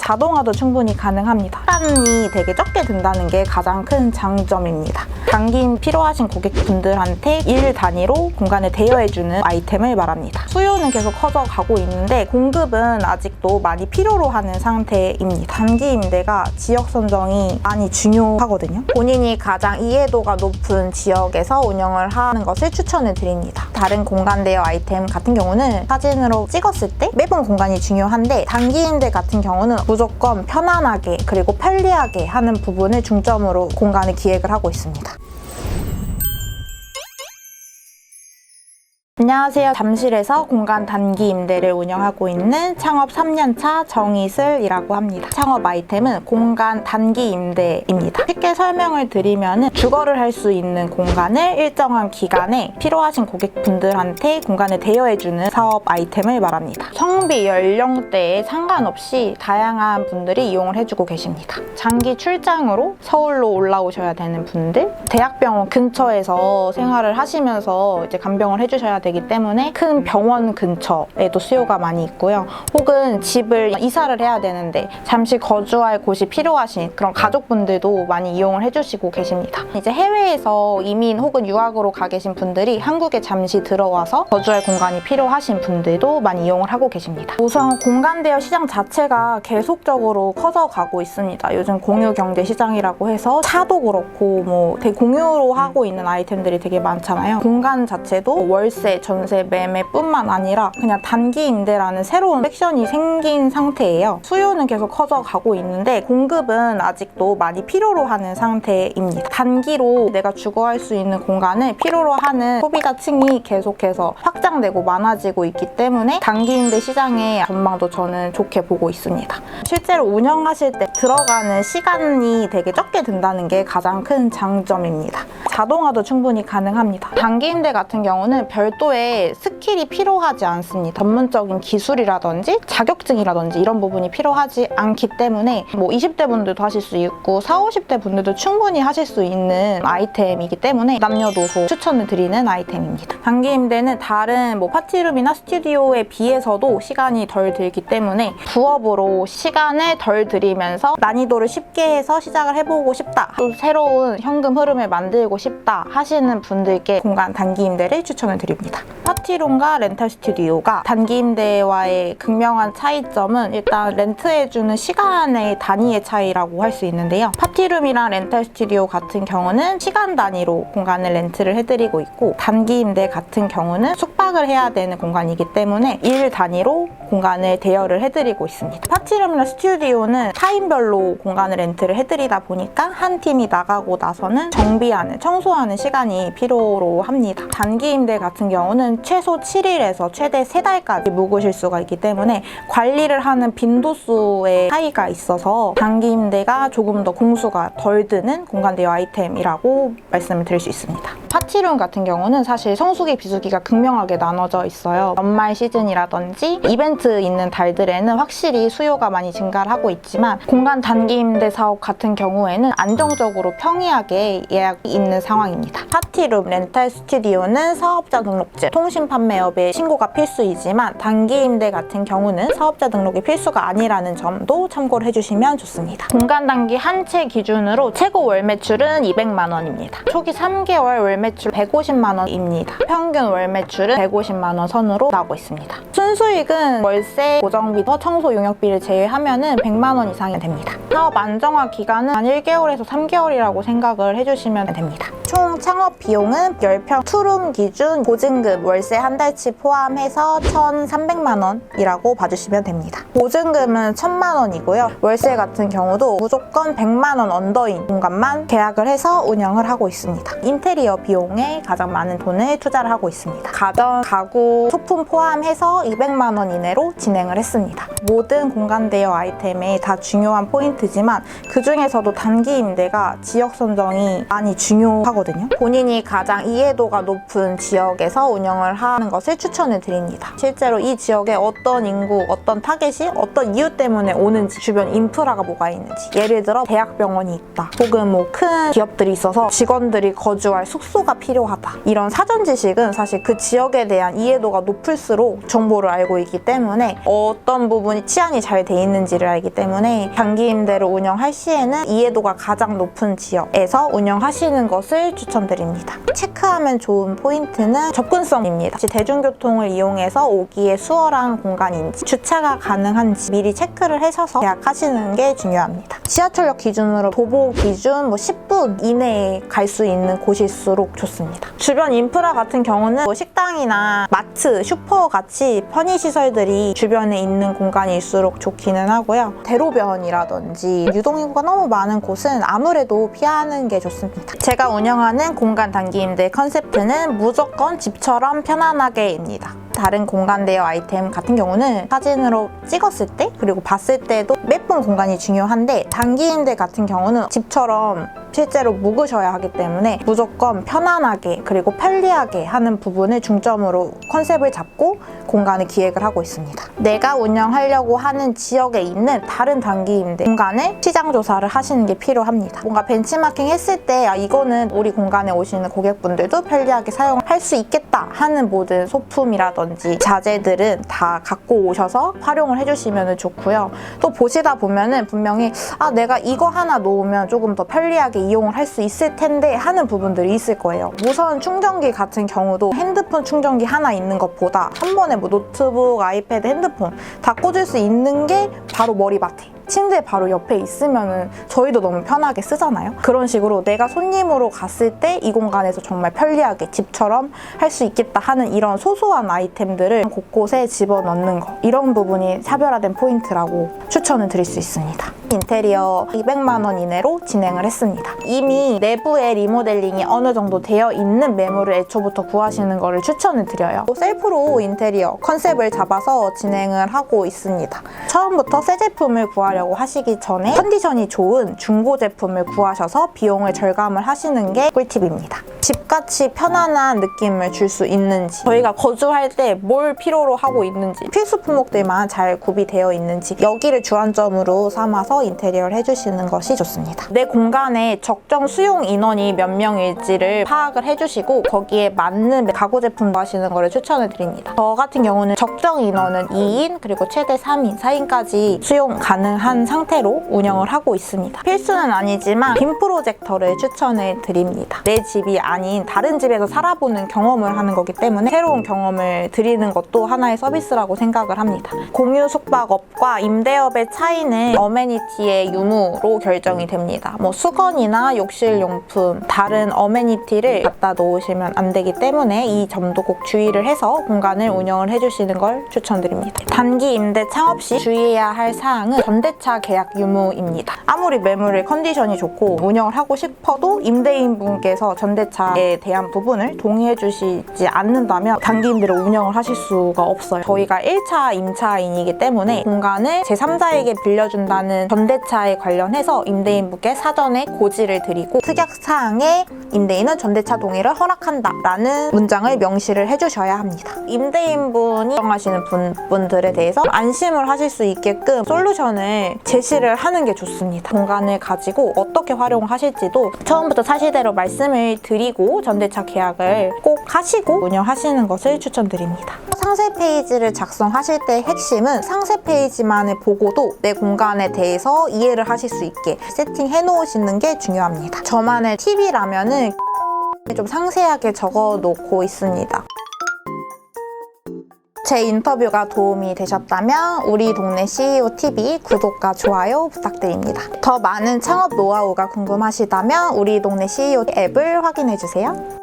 자동화도 충분히 가능합니다. 시간이 되게 적게 든다는 게 가장 큰 장점입니다. 단기 필요하신 고객분들한테 일 단위로 공간을 대여해주는 아이템을 말합니다. 수요는 계속 커져가고 있는데 공급은 아직도 많이 필요로 하는 상태입니다. 단기 임대가 지역 선정이 많이 중요하거든요. 본인이 가장 이해도가 높은 지역에서 운영을 하는 것을 추천을 드립니다. 다른 공간 대여 아이템 같은 경우는 사진으로 찍었을 때 매번 공간이 중요한데 단기 임대 같은 경우는 무조건 편안하게 그리고 편리하게 하는 부분을 중점으로 공간을 기획을 하고 있습니다. 안녕하세요. 잠실에서 공간 단기 임대를 운영하고 있는 창업 3년차 정희슬이라고 합니다. 창업 아이템은 공간 단기 임대입니다. 쉽게 설명을 드리면 주거를 할 수 있는 공간을 일정한 기간에 필요하신 고객분들한테 공간을 대여해주는 사업 아이템을 말합니다. 성비, 연령대에 상관없이 다양한 분들이 이용을 해주고 계십니다. 장기 출장으로 서울로 올라오셔야 되는 분들, 대학병원 근처에서 생활을 하시면서 이제 간병을 해주셔야 되기 때문에 큰 병원 근처에도 수요가 많이 있고요. 혹은 집을 이사를 해야 되는데 잠시 거주할 곳이 필요하신 그런 가족분들도 많이 이용을 해주시고 계십니다. 이제 해외에서 이민 혹은 유학으로 가 계신 분들이 한국에 잠시 들어와서 거주할 공간이 필요하신 분들도 많이 이용을 하고 계십니다. 우선 공간 대여 시장 자체가 계속적으로 커져가고 있습니다. 요즘 공유 경제 시장이라고 해서 차도 그렇고 뭐 되게 공유로 하고 있는 아이템들이 되게 많잖아요. 공간 자체도 월세, 전세, 매매뿐만 아니라 그냥 단기 임대라는 새로운 섹션이 생긴 상태예요. 수요는 계속 커져가고 있는데 공급은 아직도 많이 필요로 하는 상태입니다. 단기로 내가 주거할 수 있는 공간을 필요로 하는 소비자층이 계속해서 확장되고 많아지고 있기 때문에 단기 임대 시장의 전망도 저는 좋게 보고 있습니다. 실제로 운영하실 때 들어가는 시간이 되게 적게 든다는 게 가장 큰 장점입니다. 자동화도 충분히 가능합니다. 단기 임대 같은 경우는 별도의 스킬이 필요하지 않습니다. 전문적인 기술이라든지 자격증이라든지 이런 부분이 필요하지 않기 때문에 뭐 20대 분들도 하실 수 있고 40, 50대 분들도 충분히 하실 수 있는 아이템이기 때문에 남녀노소 추천을 드리는 아이템입니다. 단기 임대는 다른 뭐 파티룸이나 스튜디오에 비해서도 시간이 덜 들기 때문에 부업으로 시간을 덜 들이면서 난이도를 쉽게 해서 시작을 해보고 싶다, 또 새로운 현금 흐름을 만들고 싶다 하시는 분들께 공간 단기 임대를 추천을 드립니다. 파티룸과 렌탈 스튜디오가 단기 임대와의 극명한 차이점은 일단 렌트해주는 시간의 단위의 차이라고 할 수 있는데요. 파티룸이랑 렌탈 스튜디오 같은 경우는 시간 단위로 공간을 렌트를 해드리고 있고 단기 임대 같은 경우는 숙박을 해야 되는 공간이기 때문에 일 단위로 공간을 대여를 해드리고 있습니다. 파티룸이나 스튜디오는 타임별로 공간을 렌트를 해드리다 보니까 한 팀이 나가고 나서는 정비하는, 청소하는 시간이 필요로 합니다. 단기 임대 같은 경우는 최소 7일에서 최대 3달까지 묵으실 수가 있기 때문에 관리를 하는 빈도수의 차이가 있어서 단기 임대가 조금 더 공수가 덜 드는 공간 대여 아이템이라고 말씀을 드릴 수 있습니다. 파티룸 같은 경우는 사실 성수기, 비수기가 극명하게 나눠져 있어요. 연말 시즌이라든지 이벤트 있는 달들에는 확실히 수요가 많이 증가를 하고 있지만 공간 단기 임대 사업 같은 경우에는 안정적으로 평이하게 예약이 있는 상황입니다. 파티룸, 렌탈 스튜디오는 사업자 등록증, 통신 판매업에 신고가 필수이지만 단기 임대 같은 경우는 사업자 등록이 필수가 아니라는 점도 참고를 해주시면 좋습니다. 공간 단기 한 채 기준으로 최고 월 매출은 200만 원입니다. 초기 3개월 월 매출 150만 원입니다. 평균 월 매출은 150만 원 선으로 나오고 있습니다. 순수익은 월세, 고정비, 청소 용역비를 제외하면 100만 원 이상이 됩니다. 사업 안정화 기간은 한 1개월에서 3개월이라고 생각을 해주시면 됩니다. 총 창업 비용은 10평 투룸 기준 보증금 월세 한 달치 포함해서 1,300만 원이라고 봐주시면 됩니다. 보증금은 1,000만 원이고요. 월세 같은 경우도 무조건 100만 원 언더인 공간만 계약을 해서 운영을 하고 있습니다. 인테리어 비용에 가장 많은 돈을 투자를 하고 있습니다. 가전, 가구, 소품 포함해서 200만 원 이내로 진행을 했습니다. 모든 공간 대여 아이템에 다 중요한 포인트지만 그 중에서도 단기 임대가 지역 선정이 많이 중요하거든요. 하거든요. 본인이 가장 이해도가 높은 지역에서 운영을 하는 것을 추천을 드립니다. 실제로 이 지역에 어떤 인구, 어떤 타겟이 어떤 이유 때문에 오는지, 주변 인프라가 뭐가 있는지, 예를 들어 대학병원이 있다, 혹은 뭐 큰 기업들이 있어서 직원들이 거주할 숙소가 필요하다, 이런 사전 지식은 사실 그 지역에 대한 이해도가 높을수록 정보를 알고 있기 때문에 어떤 부분이 치안이 잘 돼 있는지를 알기 때문에 단기 임대를 운영할 시에는 이해도가 가장 높은 지역에서 운영하시는 것을 추천드립니다. 체크하면 좋은 포인트는 접근성입니다. 대중교통을 이용해서 오기에 수월한 공간인지, 주차가 가능한지 미리 체크를 하셔서 계약하시는 게 중요합니다. 지하철역 기준으로 도보 기준 10분 이내에 갈 수 있는 곳일수록 좋습니다. 주변 인프라 같은 경우는 식당이나 마트, 슈퍼 같이 편의시설들이 주변에 있는 공간일수록 좋기는 하고요. 대로변이라든지 유동인구가 너무 많은 곳은 아무래도 피하는 게 좋습니다. 제가 운영하는 공간 단기 임대 컨셉트는 무조건 집처럼 편안하게입니다. 다른 공간 대여 아이템 같은 경우는 사진으로 찍었을 때, 그리고 봤을 때도 예쁜 공간이 중요한데, 단기 임대 같은 경우는 집처럼 실제로 묵으셔야 하기 때문에 무조건 편안하게 그리고 편리하게 하는 부분을 중점으로 컨셉을 잡고 공간을 기획을 하고 있습니다. 내가 운영하려고 하는 지역에 있는 다른 단기 임대 공간을 시장 조사를 하시는 게 필요합니다. 뭔가 벤치마킹 했을 때 이거는 우리 공간에 오시는 고객분들도 편리하게 사용할 수 있겠다 하는 모든 소품이라든지 자재들은 다 갖고 오셔서 활용을 해주시면 좋고요. 또 보시다 보면은 분명히 내가 이거 하나 놓으면 조금 더 편리하게 이용을 할 수 있을 텐데 하는 부분들이 있을 거예요. 무선 충전기 같은 경우도 핸드폰 충전기 하나 있는 것보다 한 번에 노트북, 아이패드, 핸드폰 다 꽂을 수 있는 게 바로 머리맡에, 침대 바로 옆에 있으면 저희도 너무 편하게 쓰잖아요. 그런 식으로 내가 손님으로 갔을 때 이 공간에서 정말 편리하게 집처럼 할 수 있겠다 하는 이런 소소한 아이템들을 곳곳에 집어넣는 거, 이런 부분이 차별화된 포인트라고 추천을 드릴 수 있습니다. 인테리어 200만 원 이내로 진행을 했습니다. 이미 내부에 리모델링이 어느 정도 되어 있는 매물을 애초부터 구하시는 것을 추천을 드려요. 셀프로 인테리어 컨셉을 잡아서 진행을 하고 있습니다. 처음부터 새 제품을 구하려고 하시기 전에 컨디션이 좋은 중고 제품을 구하셔서 비용을 절감을 하시는 게 꿀팁입니다. 집같이 편안한 느낌을 줄 수 있는지, 저희가 거주할 때 뭘 필요로 하고 있는지, 필수 품목들만 잘 구비되어 있는지, 여기를 주안점으로 삼아서 인테리어를 해주시는 것이 좋습니다. 내 공간에 적정 수용 인원이 몇 명일지를 파악을 해주시고 거기에 맞는 가구 제품 하시는 것을 추천을 드립니다. 저 같은 경우는 적정 인원은 2인 그리고 최대 3인, 4인까지 수용 가능한 상태로 운영을 하고 있습니다. 필수는 아니지만 빔 프로젝터를 추천을 드립니다. 내 집이 아닌 다른 집에서 살아보는 경험을 하는 거기 때문에 새로운 경험을 드리는 것도 하나의 서비스라고 생각을 합니다. 공유 숙박업과 임대업의 차이는 어메니티의 유무로 결정이 됩니다. 수건이나 욕실용품, 다른 어메니티를 갖다 놓으시면 안 되기 때문에 이 점도 꼭 주의를 해서 공간을 운영을 해주시는 걸 추천드립니다. 단기 임대 창업 시 주의해야 할 사항은 전대차 계약 유무입니다. 아무리 매물의 컨디션이 좋고 운영을 하고 싶어도 임대인분께서 전대차에 대한 부분을 동의해 주시지 않는다면 단기 임대로 운영을 하실 수가 없어요. 저희가 1차 임차인이기 때문에 공간을 제3자에게 빌려준다는 전대차에 관련해서 임대인분께 사전에 고지를 드리고 특약사항에 임대인은 전대차 동의를 허락한다 라는 문장을 명시를 해주셔야 합니다. 임대인분이 이용하시는 분들에 대해서 안심을 하실 수 있게끔 솔루션을 제시를 하는 게 좋습니다. 공간을 가지고 어떻게 활용하실지도 처음부터 사실대로 말씀을 드리고 전대차 계약을 꼭 하시고 운영하시는 것을 추천드립니다. 상세 페이지를 작성하실 때 핵심은 상세 페이지만을 보고도 내 공간에 대해서 이해를 하실 수 있게 세팅해 놓으시는 게 중요합니다. 저만의 팁이라면은 좀 상세하게 적어 놓고 있습니다. 제 인터뷰가 도움이 되셨다면 우리 동네 CEO TV 구독과 좋아요 부탁드립니다. 더 많은 창업 노하우가 궁금하시다면 우리 동네 CEO 앱을 확인해주세요.